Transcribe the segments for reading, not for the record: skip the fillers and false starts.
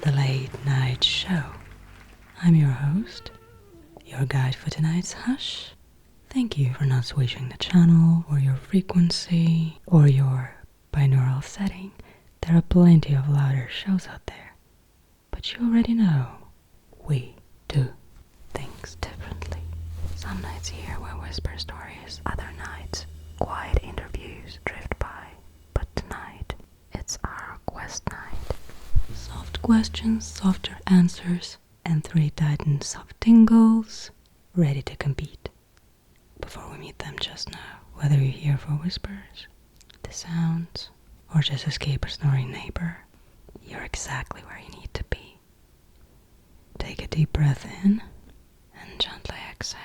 the Late Night Show. I'm your host, your guide for tonight's hush. Thank you for not switching the channel or your frequency or your binaural setting. There are plenty of louder shows out there. But you already know, we do things differently. Some nights here were whisper stories, other nights quiet interviews drift by. But tonight, it's our quest night. Soft questions, softer answers, and 3 titans of tingles ready to compete. Before we meet them just now, whether you're here for whispers, the sounds, or just escape a snoring neighbor, you're exactly where you need to be. Take a deep breath in and gently exhale.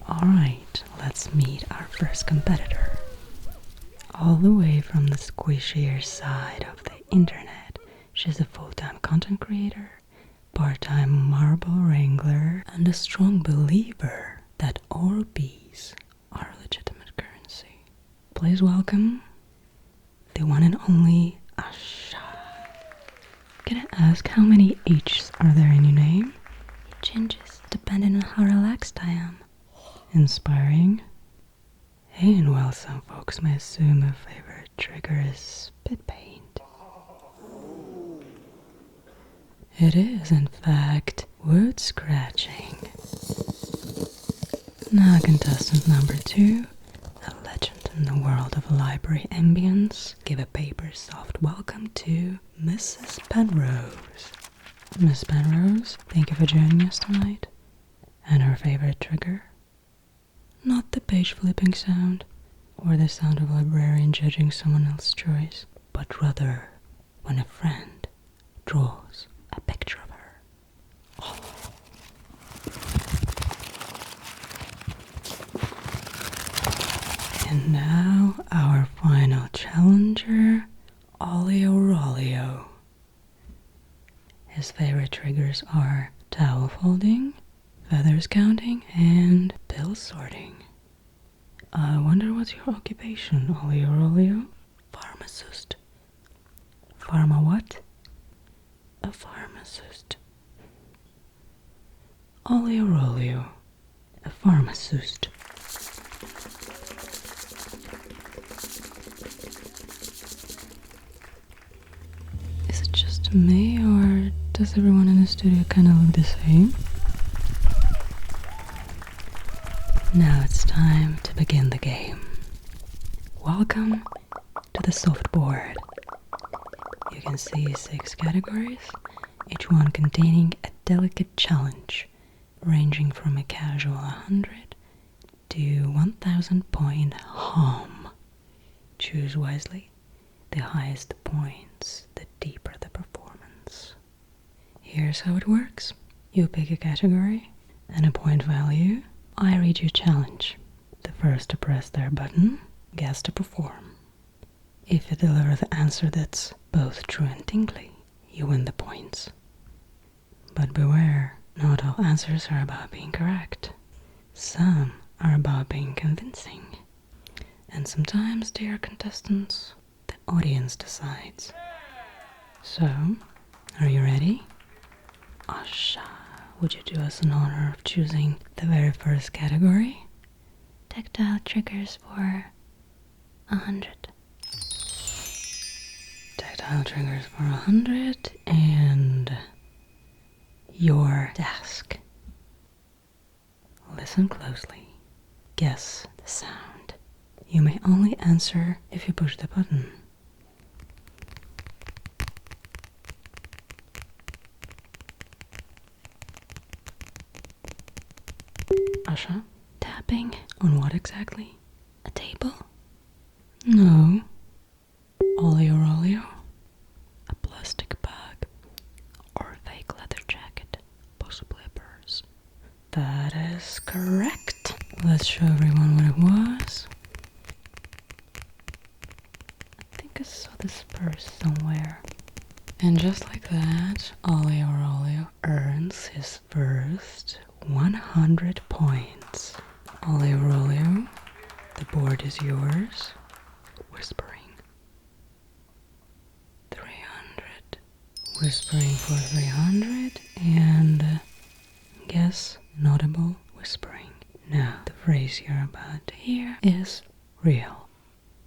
Alright, let's meet our first competitor. All the way from the squishier side of the internet, she's a full-time content creator, part-time marble wrangler, and a strong believer that Orbeez are legitimate currency. Please welcome the one and only Asha. Can I ask how many H's are there in your name? It changes depending on how relaxed I am. Inspiring. And while some folks may assume a favorite trigger is spit paint, it is in fact wood scratching. Now contestant number 2, a legend in the world of library ambience, give a paper soft welcome to Mrs. Penrose. Miss Penrose, thank you for joining us tonight. And her favorite trigger? Not the page flipping sound, or the sound of a librarian judging someone else's choice, but rather when a friend draws a picture of her. And now our final challenger, Olio. His favorite triggers are towel folding, feathers counting, and bill sorting. I wonder what's your occupation, Olio? Pharmacist. Pharma what? A pharmacist. Olio, a pharmacist. Is it just me, or does everyone in the studio kind of look the same? Now it's time to begin the game. Welcome to the soft board. You can see 6 categories, each one containing a delicate challenge, ranging from a casual 100 to 1000 point hum. Choose wisely. The highest the points, the deeper the performance. Here's how it works. You pick a category and a point value. I read your challenge. The first to press their button gets to perform. If you deliver the answer that's both true and tingly, you win the points. But beware, not all answers are about being correct. Some are about being convincing. And sometimes, dear contestants, the audience decides. So, are you ready? Asha, would you do us an honor of choosing the very first category? Tactile triggers for 100. Tactile triggers for 100, and your task. Listen closely. Guess the sound. You may only answer if you push the button. Asha, tapping on what exactly? A table? No. Olio? A plastic bag? Or a fake leather jacket? Possibly a purse? That is correct. Let's show everyone what it was. I think I saw this purse somewhere. And just like that, Olio earns his first 100 points. Olio, The board is yours. Whispering. 300. Whispering for 300 and guess inaudible whispering. Now, the phrase you're about to hear is real.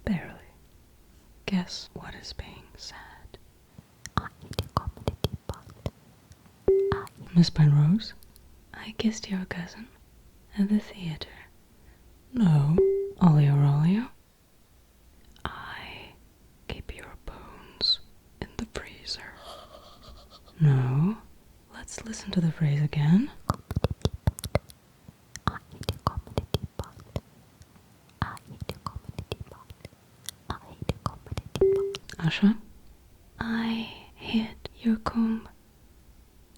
Barely. Guess what is being said. Miss Penrose, I kissed your cousin at the theater. No, Olio Rolio. I keep your bones in the freezer. No, let's listen to the phrase again. Asha, I hid your comb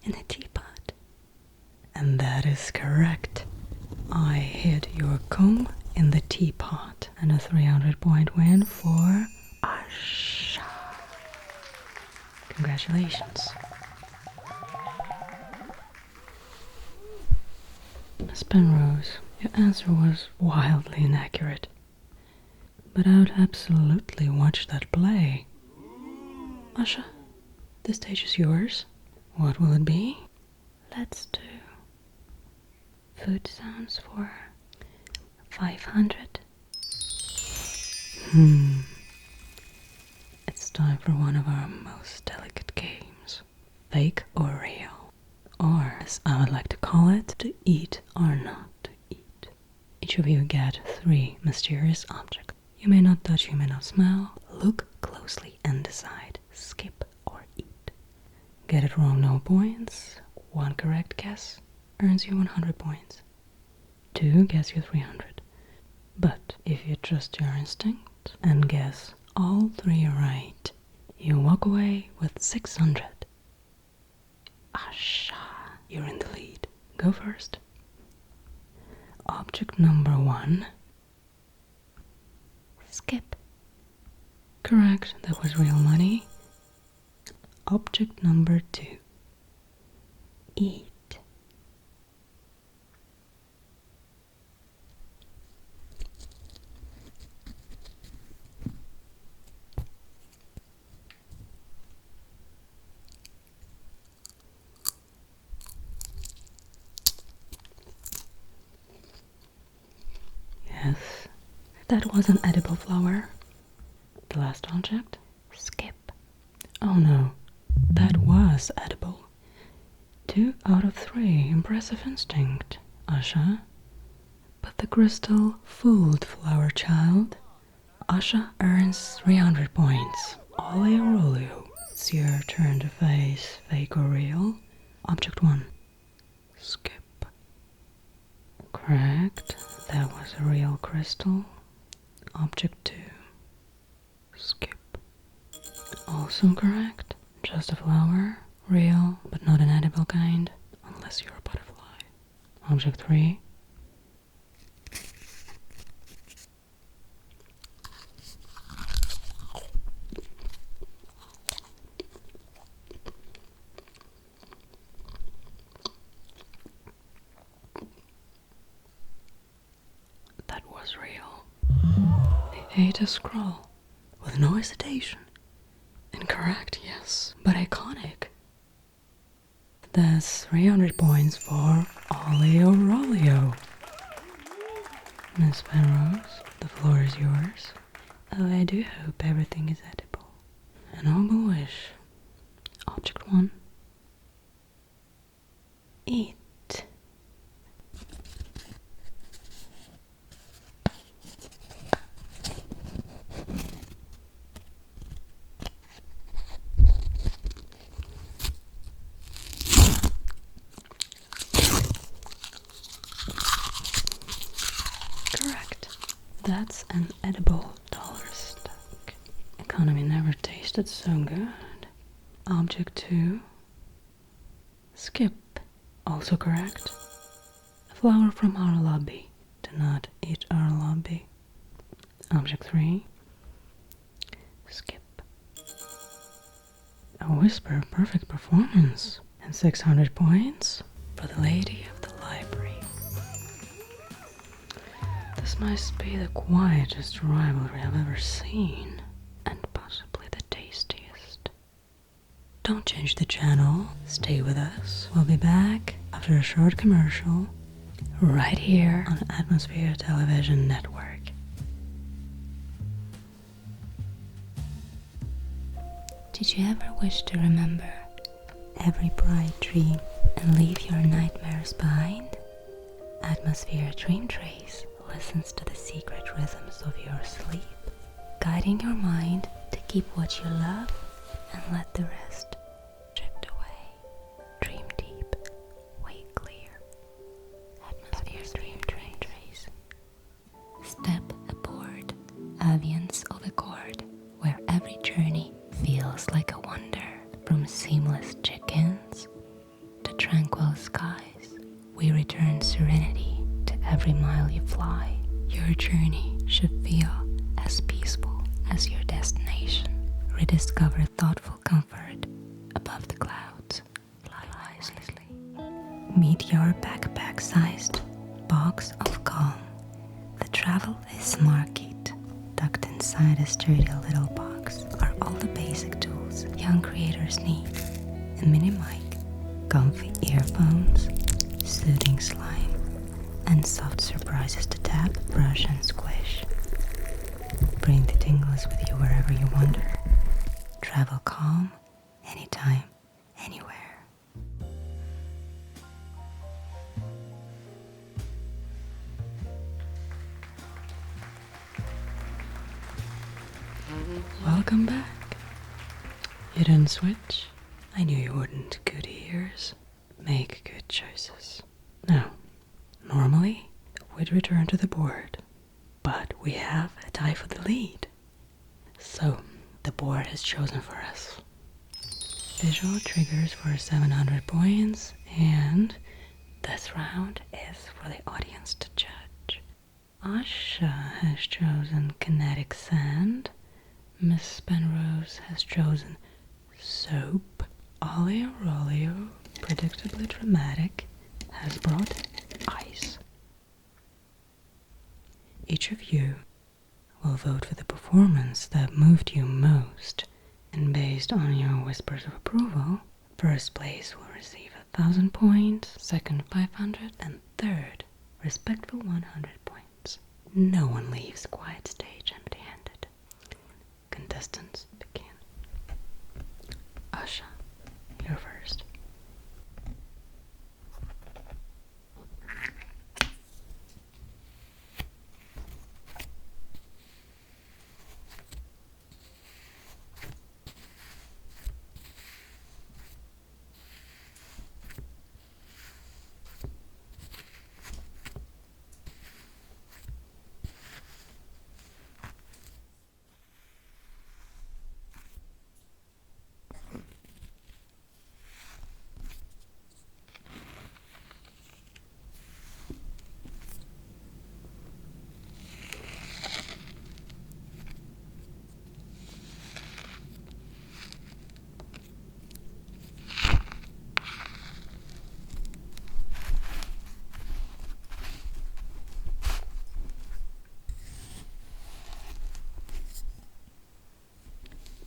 in a teapot. And that is correct. I hid your comb in the teapot. And a 300-point win for Asha. Congratulations. Miss Penrose, your answer was wildly inaccurate. But I would absolutely watch that play. Asha, the stage is yours. What will it be? Let's do food sounds for 500. It's time for one of our most delicate games. Fake or real. Or, as I would like to call it, to eat or not to eat. Each of you get 3 mysterious objects. You may not touch, you may not smell. Look closely and decide. Skip or eat. Get it wrong, no points. 1 correct guess earns you 100 points. 2 gets you 300. But if you trust your instinct and guess all 3 right, you walk away with 600. Asha, you're in the lead. Go first. Object number 1. Skip. Correct, that was real money. Object number 2. Eat. Yes, that was an edible flower. The last object? Skip. Oh no, that was edible. 2 out of 3. Impressive instinct, Asha. But the crystal fooled Flower Child. Asha earns 300 points. Olio Rolio. It's your turn to face fake or real. Object 1. Skip. Correct. That was a real crystal. Object 2. Skip. Also correct. Just a flower. Real, but not an edible kind, unless you're a butterfly. Object 3. That was real. They ate a scroll with no hesitation. Incorrect, yes, but iconic. That's 300 points for Olio Rolio. Miss Penrose, the floor is yours. Oh, I do hope everything is edible. A noble wish. Object 1. Eat. That's an edible dollar stock. Economy never tasted so good. Object 2. Skip. Also correct. A flower from our lobby. Do not eat our lobby. Object 3. Skip. A whisper perfect performance. And 600 points for the lady of the library. The This must be the quietest rivalry I've ever seen, and possibly the tastiest. Don't change the channel, stay with us. We'll be back after a short commercial, right here on Atmosphere Television Network. Did you ever wish to remember every bright dream and leave your nightmares behind? Atmosphere Dream Trace listens to the secret rhythms of your sleep, guiding your mind to keep what you love and let the rest drift away. Dream deep, wake clear. Atmosphere Dream Trace. Step aboard Avians of Accord, where every journey feels like a wonder. From seamless check-ins to tranquil skies, we return serenity to every mile you fly. Your journey should feel as peaceful as your destination. Rediscover thoughtful comfort above the clouds. Fly wisely. Meet your backpack-sized box of calm. The travel is smart kit. Tucked inside a sturdy little box are all the basic tools young creators need. A mini mic, comfy earphones, soothing slime, and soft surprises to tap, brush, and squish. Bring the tingles with you wherever you wander. Travel calm, anytime, anywhere. Welcome back. You didn't switch? I knew you wouldn't. Good ears. Make good choices. Now, normally, we'd return to the board, but we have a tie for the lead. So, the board has chosen for us visual triggers for 700 points, and this round is for the audience to judge. Asha has chosen kinetic sand. Miss Penrose has chosen soap. Olio Rolio, predictably dramatic, has brought ice. Each of you will vote for the performance that moved you most, and based on your whispers of approval, first place will receive 1,000 points, second 500, and third, respectful 100 points. No one leaves quiet stage empty-handed. Contestants begin. Asha, you're first.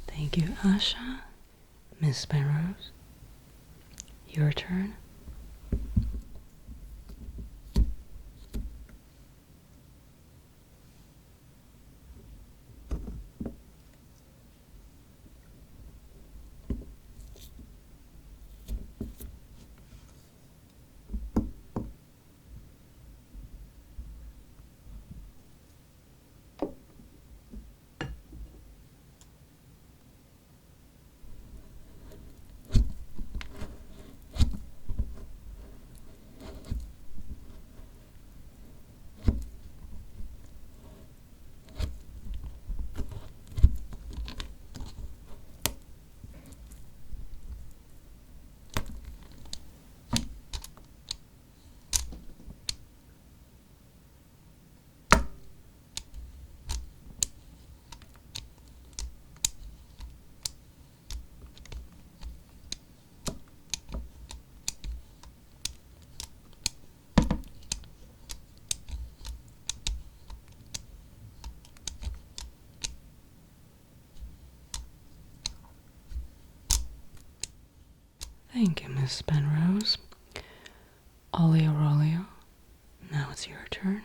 Thank you, Asha. Miss Penrose, your turn. Thank you, Miss Penrose. Olio, now it's your turn.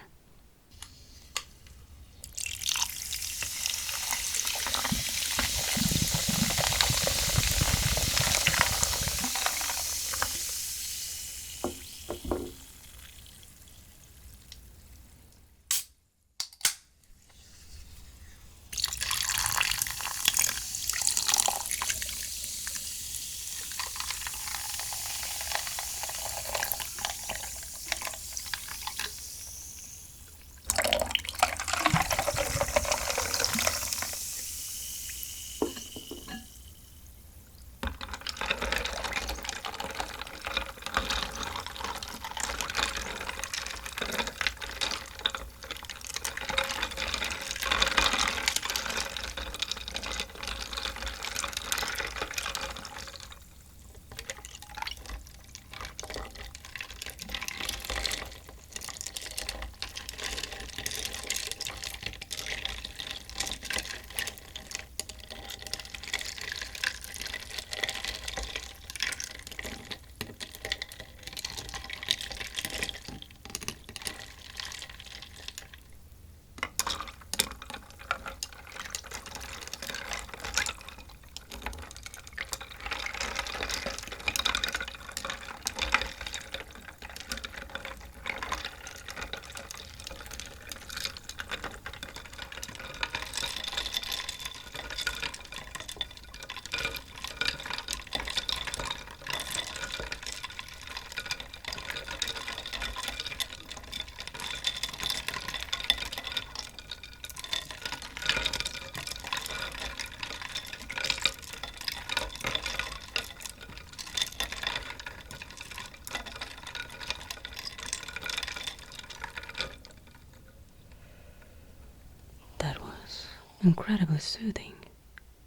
Incredibly soothing.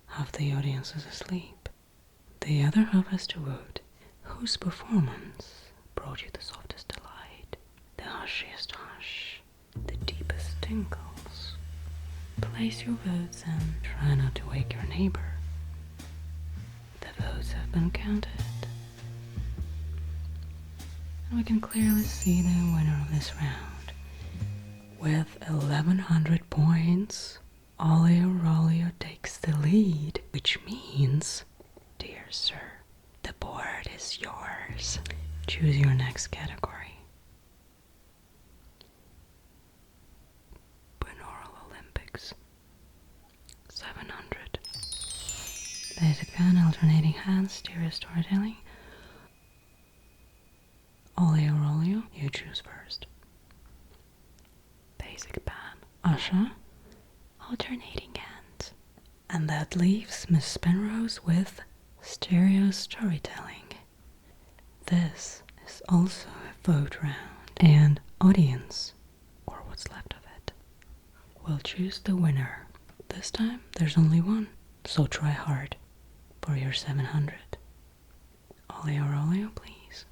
Half the audience is asleep. The other half has to vote whose performance brought you the softest delight, the hushiest hush, the deepest tingles. Place your votes and try not to wake your neighbor. The votes have been counted. And we can clearly see the winner of this round. With 1100 points, Olio takes the lead, which means, dear sir, the board is yours. Choose your next category. Binaural Olympics. 700. Basic pen, alternating hands, stereo storytelling. Olio, you choose first. Basic pen. Asha, alternating hands. And that leaves Miss Penrose with stereo storytelling. This is also a vote round, and audience, or what's left of it, will choose the winner. This time there's only one, so try hard for your 700. Olio, please.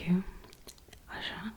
Thank you, Asha.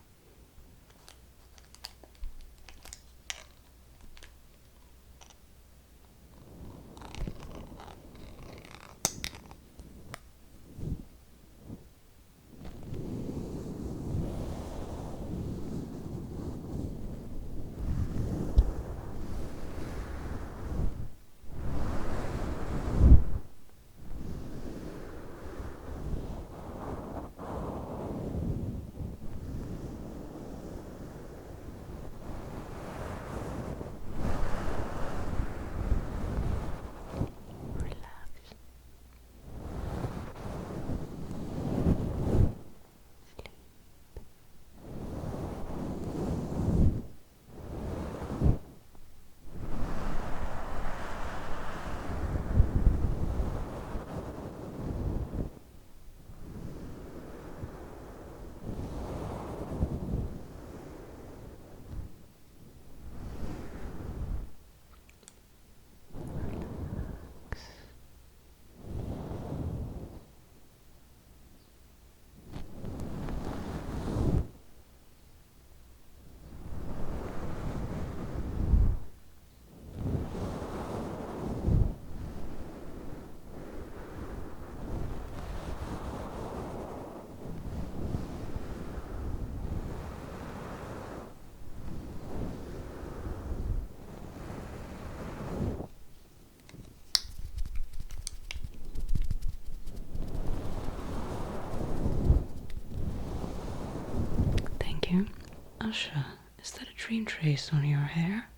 Asha, is that a dream trace on your hair?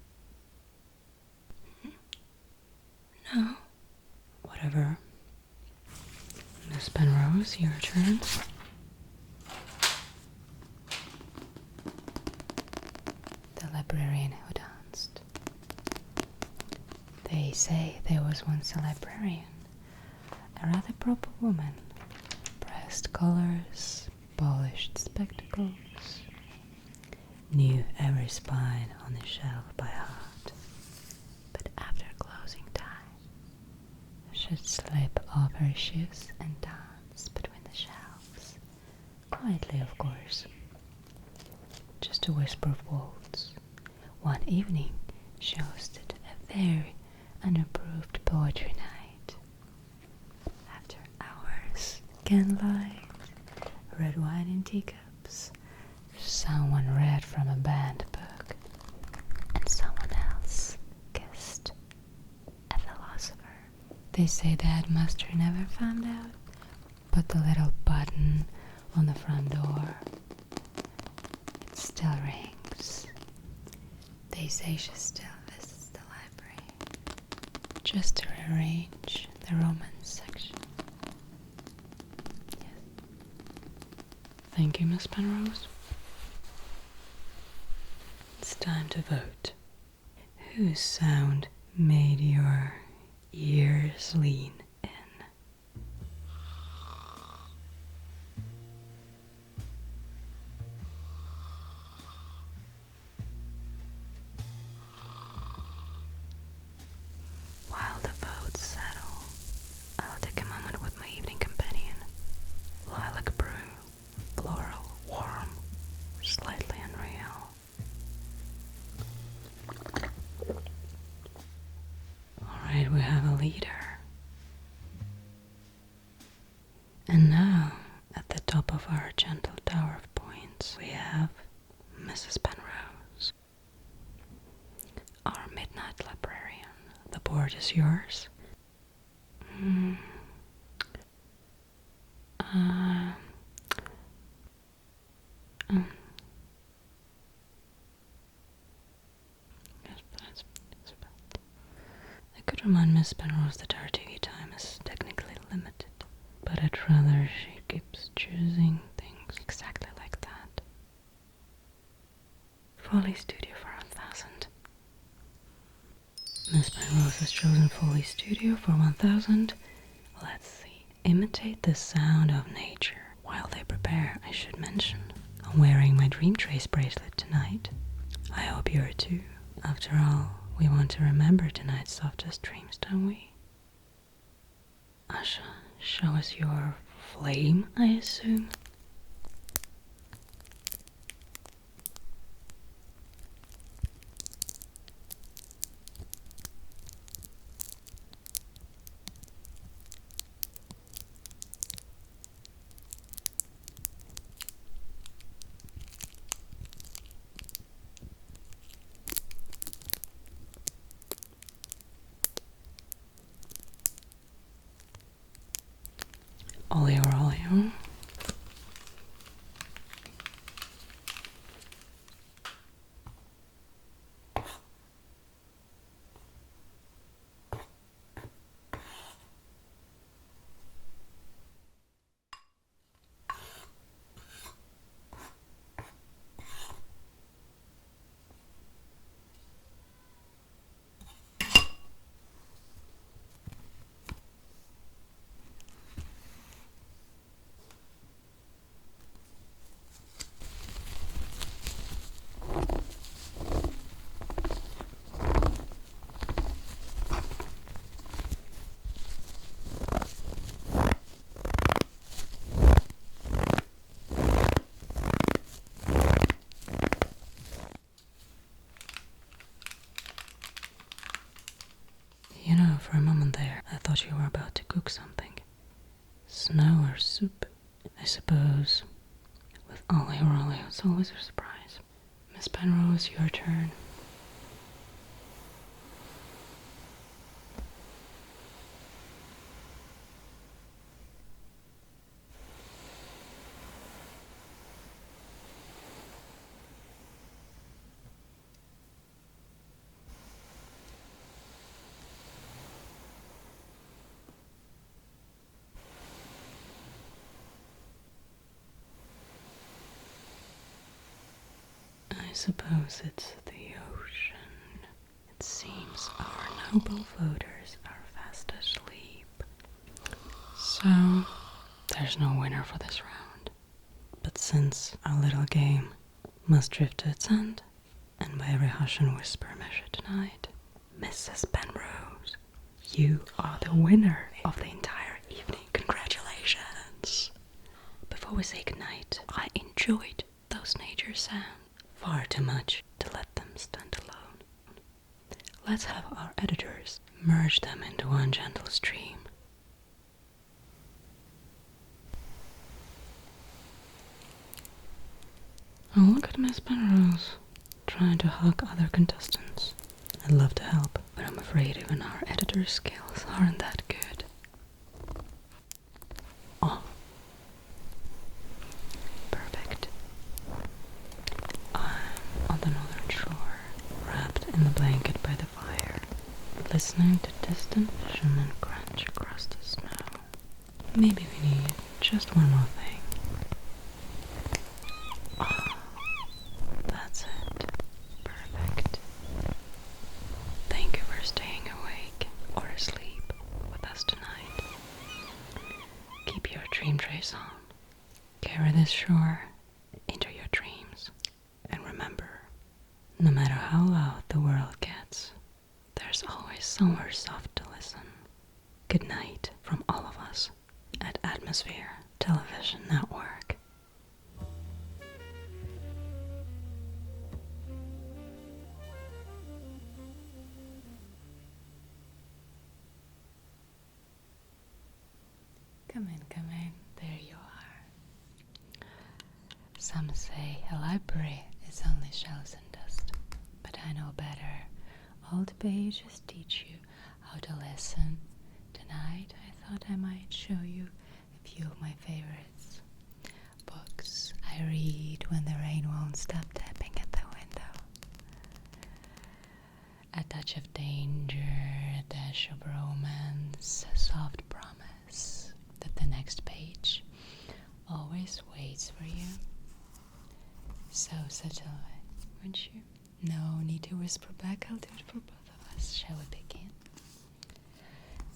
No. Whatever. Miss Penrose, your turn. The librarian who danced. They say there was once a librarian, a rather proper woman, pressed collars, polished spectacles, knew every spine on the shelf by heart, but after closing time, should slip off her shoes and dance between the shelves, quietly of course, just a whisper of waltz. One evening she hosted a very unapproved poetry night. After hours, candlelight, red wine in teacups, someone read from a banned book, and someone else kissed a philosopher. They say the headmaster never found out, but the little button on the front door, it still rings. They say she still visits the library, just to rearrange the romance section. Yes. Thank you, Miss Penrose. It's time to vote. Whose sound made your ears lean in? While the votes settle, I'll take a moment with my evening companion. Lilac brew, floral, warm, slightly unreal. Alright, we have a leader. And now, at the top of our gentle tower of points, we have Mrs. Penrose, our midnight librarian. The board is yours. I could remind Miss Penrose that our TV time is technically limited, but I'd rather she keeps choosing things exactly like that. Foley Studio for 1000. Miss Penrose has chosen Foley Studio for 1000. Let's see. Imitate the sound of nature. While they prepare, I should mention, I'm wearing my Dream Trace bracelet tonight. I hope you are too. After all, we want to remember tonight's softest dreams, don't we? Asha, show us your flame, I assume. For a moment there, I thought you were about to cook something. Snow or soup, I suppose. With ollie or ollie, it's always a surprise. Miss Penrose, your turn. I suppose it's the ocean. It seems our noble voters are fast asleep. So, there's no winner for this round. But since our little game must drift to its end, and by every hush and whisper measured tonight, Mrs. Penrose, you are the winner of the entire evening. Congratulations! Before we say goodnight, I enjoyed those nature sounds far too much to let them stand alone. Let's have our editors merge them into one gentle stream. Oh, look at Miss Penrose trying to hug other contestants. I'd love to help, but I'm afraid even our editor's skills aren't that good. Oh. Perfect. I'm on the northern shore, wrapped in the blanket by the fire, listening to distant fishermen crunch across the snow. Maybe we need just one more thing. Oh, that's it. Perfect. Thank you for staying awake or asleep with us tonight. Keep your dream trace on. Carry this shore into your dreams. And remember, no matter how loud the world gets, there's always somewhere soft to listen. Good night from all of us at Atmosphere Television Network. Come in, there you are. Some say a library is only shelves and dust, but I know better. Old pages teach you how to listen. Tonight I thought I might show you a few of my favorites. Books I read when the rain won't stop tapping at the window. A touch of danger, a dash of romance, a soft promise that the next page always waits for you. So subtle, wouldn't you? No need to whisper back, I'll do it for both of us. Shall we begin?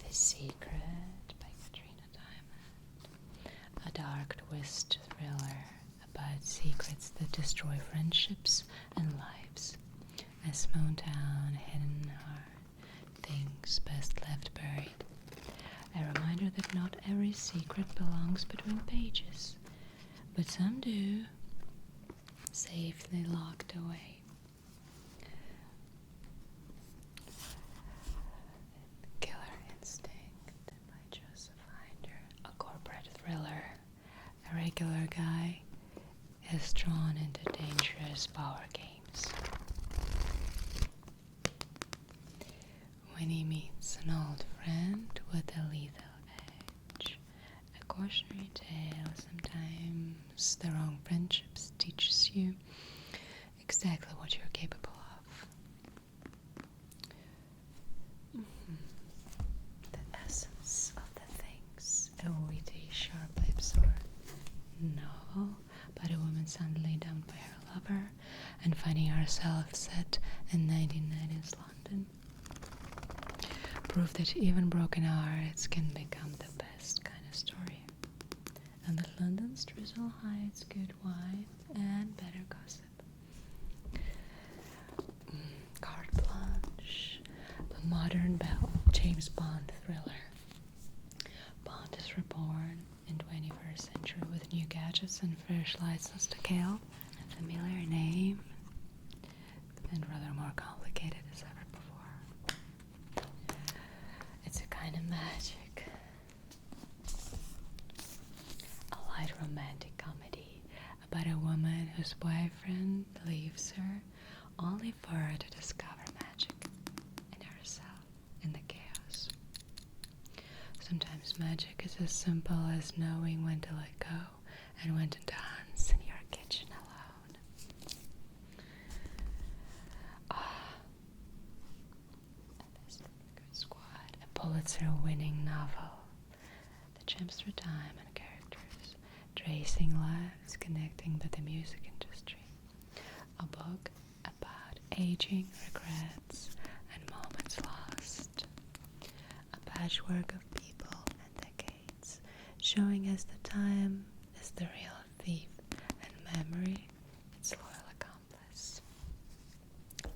The Secret by Katrina Diamond. A dark twist thriller about secrets that destroy friendships and lives. A small town, hidden heart, things best left buried. A reminder that not every secret belongs between pages, but some do, safely locked away. Killer Instinct by Joseph Hinder. A corporate thriller. A regular guy is drawn into dangerous power games. When he meets an old friend with a lethal edge. A cautionary tale. Sometimes the wrong friendships teaches you exactly what you're capable of. The essence of the things. A witty, sharp-lipped sort. Novel about a woman suddenly dumped by her lover and finding herself set in 1990s London. Proof that even broken hearts can become the best kind of story. And that London's drizzle hides good wine and better gossip. Carte Blanche, a modern James Bond thriller. Bond is reborn in 21st century with new gadgets and fresh license to kill. A familiar name, and rather more complicated as ever before. Magic. A light romantic comedy about a woman whose boyfriend leaves her only for her to discover magic in herself in the chaos. Sometimes magic is as simple as knowing when to let go and when to dance in your kitchen alone. This good squad, a Pulitzer-winning novel that jumps through time and characters, tracing lives connecting to the music industry. A book about aging, regrets, and moments lost. A patchwork of people and decades, showing us that time is the real thief and memory its loyal accomplice.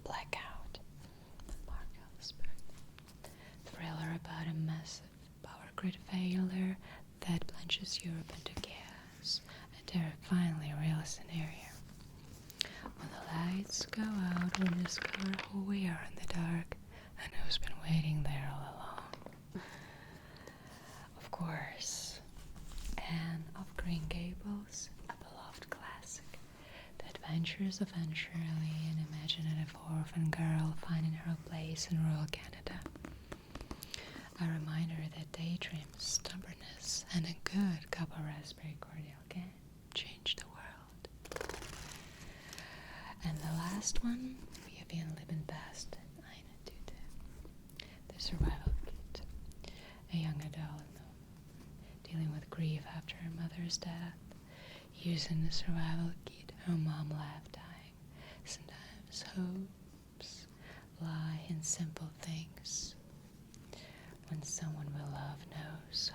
Blackout, Mark Ellsberg. Thriller about a massive power grid failure that plunges Europe into chaos, a terrifyingly real scenario. When the lights go out, we discover who we are in the dark and who's been waiting there all along. Of course, Anne of Green Gables, a beloved classic. The adventures of Anne Shirley, an imaginative orphan girl finding her place in rural Canada. A reminder that daydreams, stubbornness, and a good cup of raspberry cordial can change the world. And the last one, Vivian Liebenbast, Eine Tüte. The Survival Kit. A young adult dealing with grief after her mother's death. Using the survival kit, her mom left dying. Sometimes hopes lie in simple things. When someone we love knows